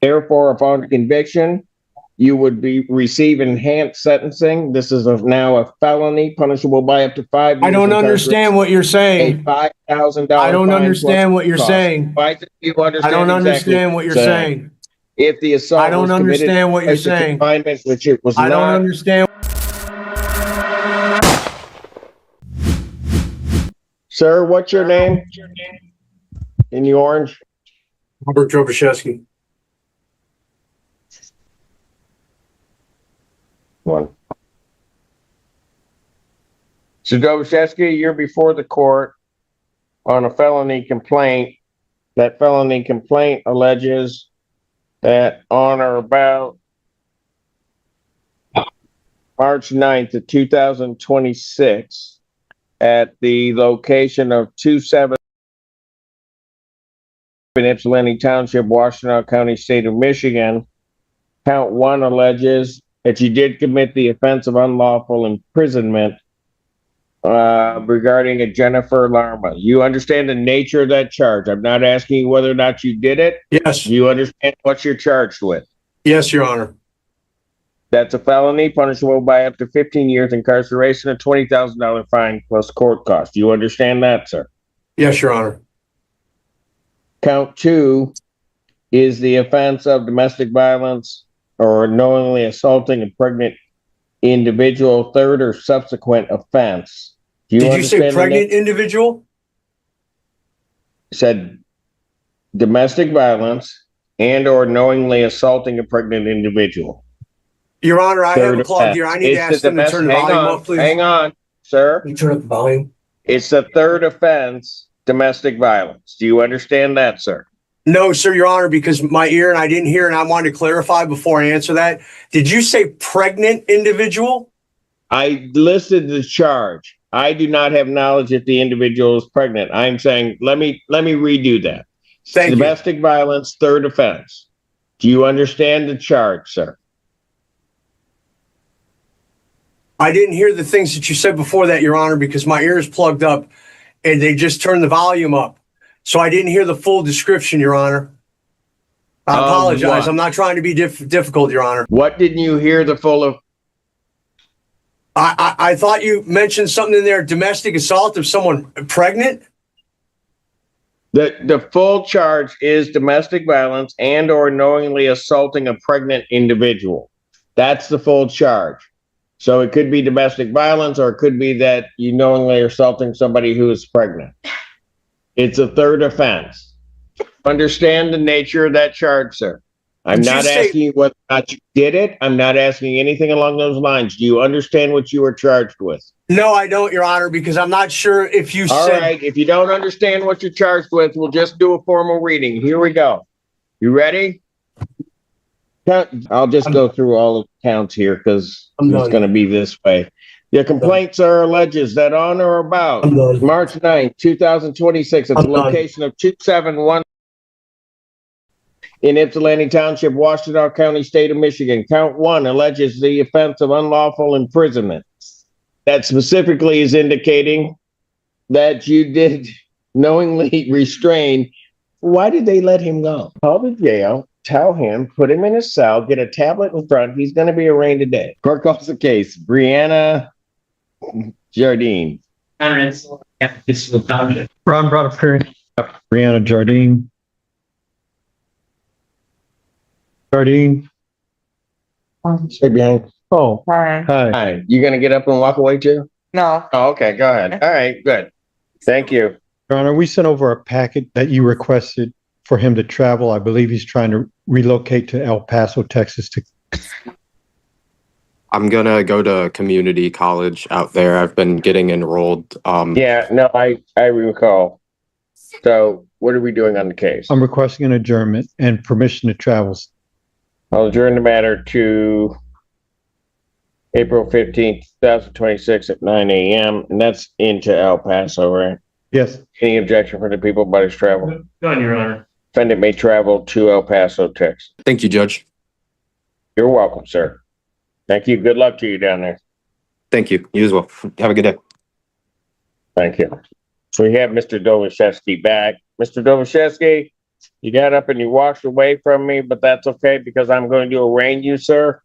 Therefore, upon conviction, you would receive enhanced sentencing. This is now a felony punishable by up to 5 years. I don't understand what you're A saying. $5,000 I don't fine understand what you're cost. saying. Why do you understand I don't exactly understand what you're saying. If the assault I don't was committed understand what you're in place of saying. confinement, which it was I don't not. understand. Sir, what's your name? In the orange? Robert Drobashevsky. One. So, Drobashevsky, you're before the court on a felony complaint. That felony complaint alleges that on or about March 9th of 2026, at the location of 27 in Ypsilanti Township, Washtenaw County, State of Michigan, count 1 alleges that you did commit the offense of unlawful imprisonment regarding a Jennifer Larma. You understand the nature of that charge? I'm not asking you whether or not you did it. Yes. Do you understand what you're charged with? Yes, Your Honor. That's a felony punishable by up to 15 years incarceration, a $20,000 fine plus court costs. Do you understand that, sir? Yes, Your Honor. Count 2 is the offense of domestic violence or knowingly assaulting a pregnant individual, third or subsequent offense. Did you say pregnant individual? Said domestic violence and or knowingly assaulting a pregnant individual. Your Honor, I have a clogged ear. I need to ask them to turn the volume up, please. Hang on, sir. Can you turn up the volume? It's the third offense, domestic violence. Do you understand that, sir? No, sir, Your Honor, because my ear and I didn't hear, and I wanted to clarify before I answer that. Did you say pregnant individual? I listed the charge. I do not have knowledge that the individual is pregnant. I'm saying, let me redo that. Thank you. Domestic violence, third offense. Do you understand the charge, sir? I didn't hear the things that you said before that, Your Honor, because my ear is plugged up and they just turned the volume up. So I didn't hear the full description, Your Honor. I apologize. I'm not trying to be difficult, Your Honor. What didn't you hear the full of? I thought you mentioned something in there, domestic assault of someone pregnant. The full charge is domestic violence and or knowingly assaulting a pregnant individual. That's the full charge. So it could be domestic violence, or it could be that you knowingly are assaulting somebody who is pregnant. It's a third offense. Understand the nature of that charge, sir. I'm not asking you whether or not you did it. I'm not asking anything along those lines. Do you understand what you were charged with? No, I don't, Your Honor, because I'm not sure if you said. All right. If you don't understand what you're charged with, we'll just do a formal reading. Here we go. You ready? I'll just go through all the counts here because it's going to be this way. The complaints are alleges that on or about March 9th, 2026, at the location of 271 in Ypsilanti Township, Washtenaw County, State of Michigan, count 1 alleges the offense of unlawful imprisonment. That specifically is indicating that you did knowingly restrain. Why did they let him go? Call the jail, tell him, put him in his cell, get a tablet in front. He's going to be arraigned today. Court calls the case. Brianna Jardine. Ron brought up here. Brianna Jardine. Stay behind. Oh, Hi. hi. Hi. You going to get up and walk away too? No. Oh, okay. Go ahead. All right. Good. Thank you. Your Honor, we sent over a packet that you requested for him to travel. I believe he's trying to relocate to El Paso, Texas. I'm gonna go to community college out there. I've been getting enrolled. Yeah, no, I recall. So what are we doing on the case? I'm requesting an adjournment and permission to travel. I'll adjourn the matter to April 15th, 2026 at 9 a.m. And that's into El Paso, right? Yes. Any objection from the people about his travel? None, Your Honor. Defendant may travel to El Paso, Texas. Thank you, Judge. You're welcome, sir. Thank you. Good luck to you down there. Thank you. You as well. Have a good day. Thank you. So we have Mr. Dovashevsky back. Mr. Dovashevsky, You got up and you walked away from me, but that's okay because I'm going to arraign you, sir,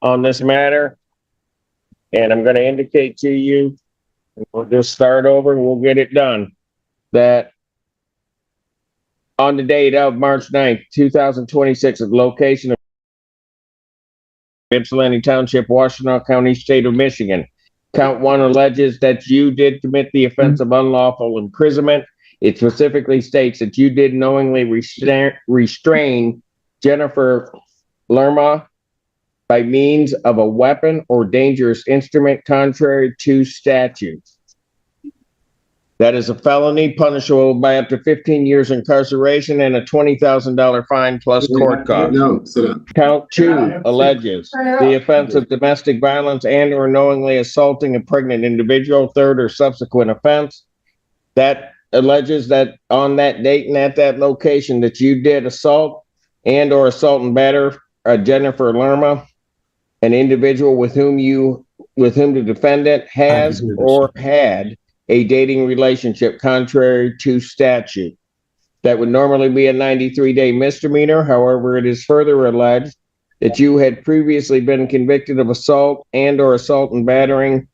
on this matter. And I'm going to indicate to you, and we'll just start over and we'll get it done, that on the date of March 9th, 2026, at the location of Ypsilanti Township, Washtenaw County, State of Michigan, count one alleges that you did commit the offense of unlawful imprisonment. It specifically states that you did knowingly restrain Jennifer Lerma by means of a weapon or dangerous instrument contrary to statute. That is a felony punishable by up to 15 years incarceration and a $20,000 fine plus court costs. No, sit down. Count two alleges the offense of domestic violence and or knowingly assaulting a pregnant individual. Third or subsequent offense that alleges that on that date and at that location that you did assault and or assault and batter Jennifer Lerma, an individual with whom the defendant has or had a dating relationship contrary to statute. That would normally be a 93-day misdemeanor. However, it is further alleged that you had previously been convicted of assault and or assault and battering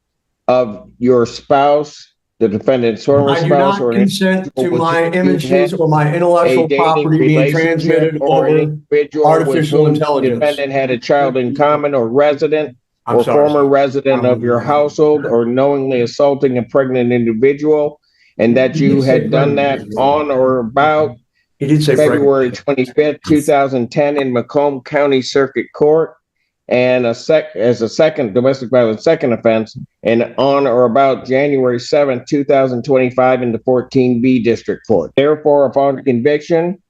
of your spouse, the defendant's former I do spouse, not or an consent to individual my with whom you images had or my a intellectual dating property being transmitted relationship, or an over individual with artificial whom the intelligence. defendant had a child in common or resident I'm or sorry, former sir. resident of your household, or knowingly assaulting a pregnant individual, and that you had done that on or about He did say February 25th, 2010 in Macomb County Circuit Court, and as a second domestic violence second offense, and on or about January 7th, 2025 in the 14B District Court. Therefore, upon conviction,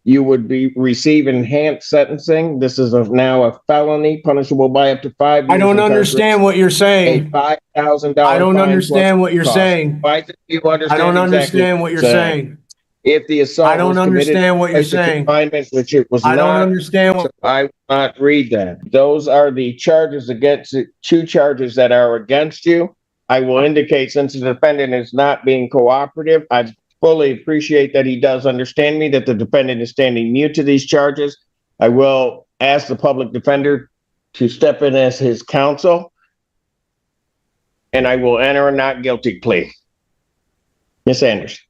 you would receive enhanced sentencing. This is now a felony punishable by up to 5 years. I don't understand what you're A saying. $5,000 I don't fine understand plus what you're cost. saying. Why don't you I understand don't exactly understand what you're I'm saying. If the assault I don't was committed understand what you're place of saying. confinement, which it was I don't not, understand what. I will not read that. Those are the charges against, two charges that are against you. I will indicate, since the defendant is not being cooperative, I fully appreciate that he does understand me, that the defendant is standing mute to these charges. I will ask the public defender to step in as his counsel, and I will enter a not guilty plea. Ms. Anderson.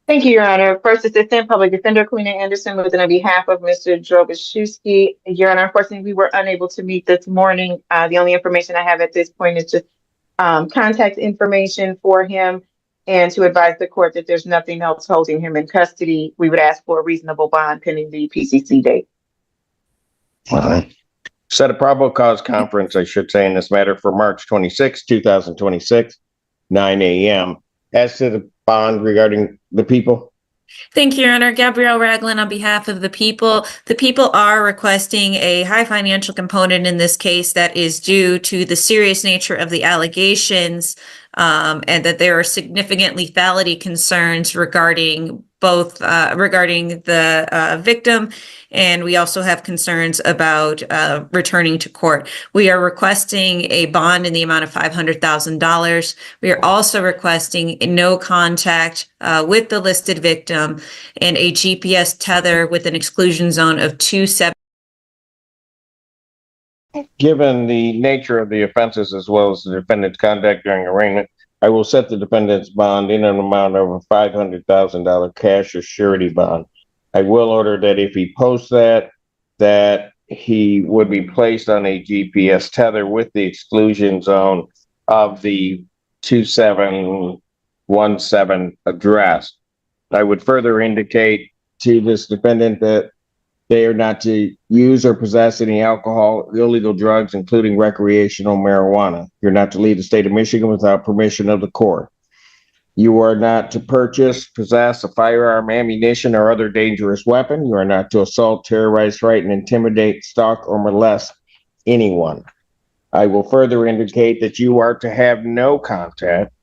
Thank you, Your Honor. First Assistant Public Defender Kalina Anderson, within on behalf of Mr. Drobashewski. Your Honor, unfortunately, we were unable to meet this morning. The only information I have at this point is just contact information for him, and to advise the court that there's nothing else holding him in custody. We would ask for a reasonable bond pending the PCC date. Set a probable cause conference, I should say, in this matter for March 26, 2026, 9 a.m. As to the bond regarding the people. Thank you, Your Honor. Gabrielle Ragland on behalf of the people. The people are requesting a high financial component in this case that is due to the serious nature of the allegations, and that there are significant lethality concerns regarding both regarding the victim, and we also have concerns about returning to court. We are requesting a bond in the amount of $500,000. We are also requesting no contact with the listed victim and a GPS tether with an exclusion zone of 270. Given the nature of the offenses as well as the defendant's conduct during arraignment, I will set the defendant's bond in an amount of a $500,000 cash or surety bond. I will order that if he posts that he would be placed on a GPS tether with the exclusion zone of the 2717 address. I would further indicate to this defendant that they are not to use or possess any alcohol, illegal drugs, including recreational marijuana. You're not to leave the state of Michigan without permission of the court. You are not to purchase, possess a firearm, ammunition, or other dangerous weapon. You are not to assault, terrorize, frighten, intimidate, stalk, or molest anyone. I will further indicate that you are to have no contact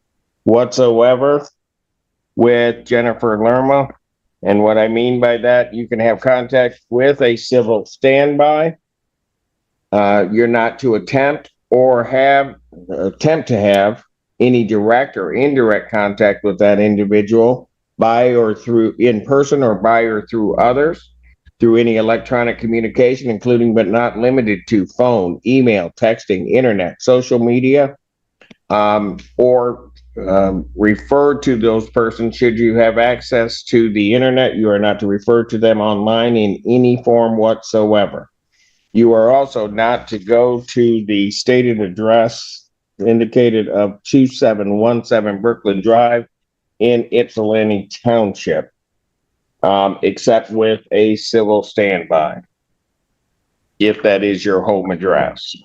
whatsoever with Jennifer Lerma. And what I mean by that, you can have contact with a civil standby. You're not to attempt to have any direct or indirect contact with that individual. by or through in person or by or through others, through any electronic communication, including but not limited to phone, email, texting, internet, social media, or refer to those persons should you have access to the internet. You are not to refer to them online in any form whatsoever. You are also not to go to the stated address indicated of 2717 Brooklyn Drive in Ypsilanti Township, except with a civil standby, if that is your home address.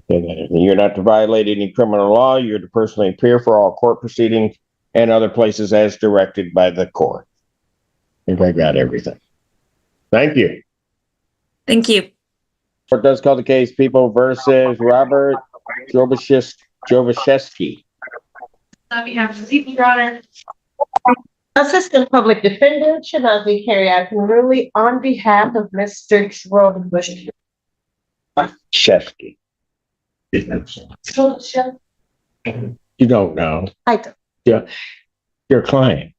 You're not to violate any criminal law. You're to personally appear for all court proceedings and other places as directed by the court. I think I got everything. Thank you. Thank you. Court does call the case People versus Robert Jovashevsky. On behalf of the people, Your Honor. Assistant Public Defender should not be carried out really on behalf of Mr. Drobashevsky. Shevsky. You don't know. I don't. Yeah. Your client.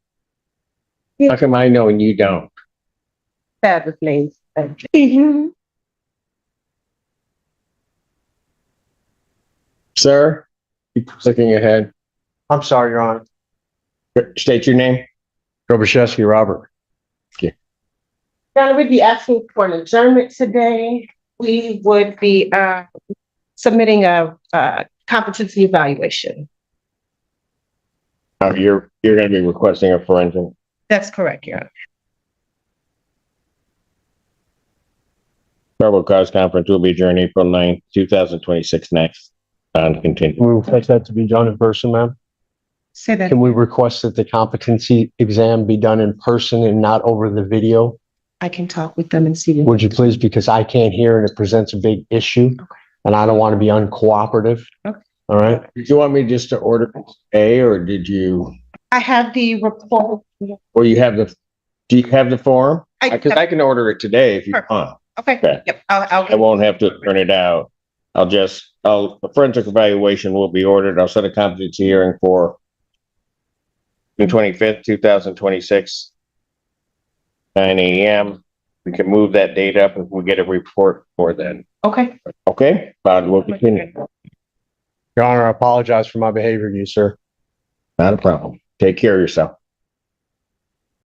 Yeah. How come I know and you don't? Bad with names. Sir, keep looking ahead. I'm sorry, Your Honor. State your name. Drobashevsky Robert. Your Honor, we'd be asking for an adjournment today. We would be submitting a competency evaluation. You're going to be requesting a forensic. That's correct, Your Honor. Probable cause conference will be adjourned April 9th, 2026 next. On continue. We request that to be done in person, ma'am. Say that. Can we request that the competency exam be done in person and not over the video? I can talk with them and see. Would you please? Because I can't hear and it presents a big issue. Okay. And I don't want to be uncooperative. Okay. All right. Did you want me just to order A, or did you, I have the report. or you have the, do you have the form? Because I can order it today if you Perfect. want. Okay. Okay. Yep. I won't have to print it out. A forensic evaluation will be ordered. I'll set a competency hearing for June 25th, 2026, 9 a.m. We can move that date up if we get a report for then. Okay. Okay, but we'll continue. Your Honor, I apologize for my behavior to you, sir. Not a problem. Take care of yourself.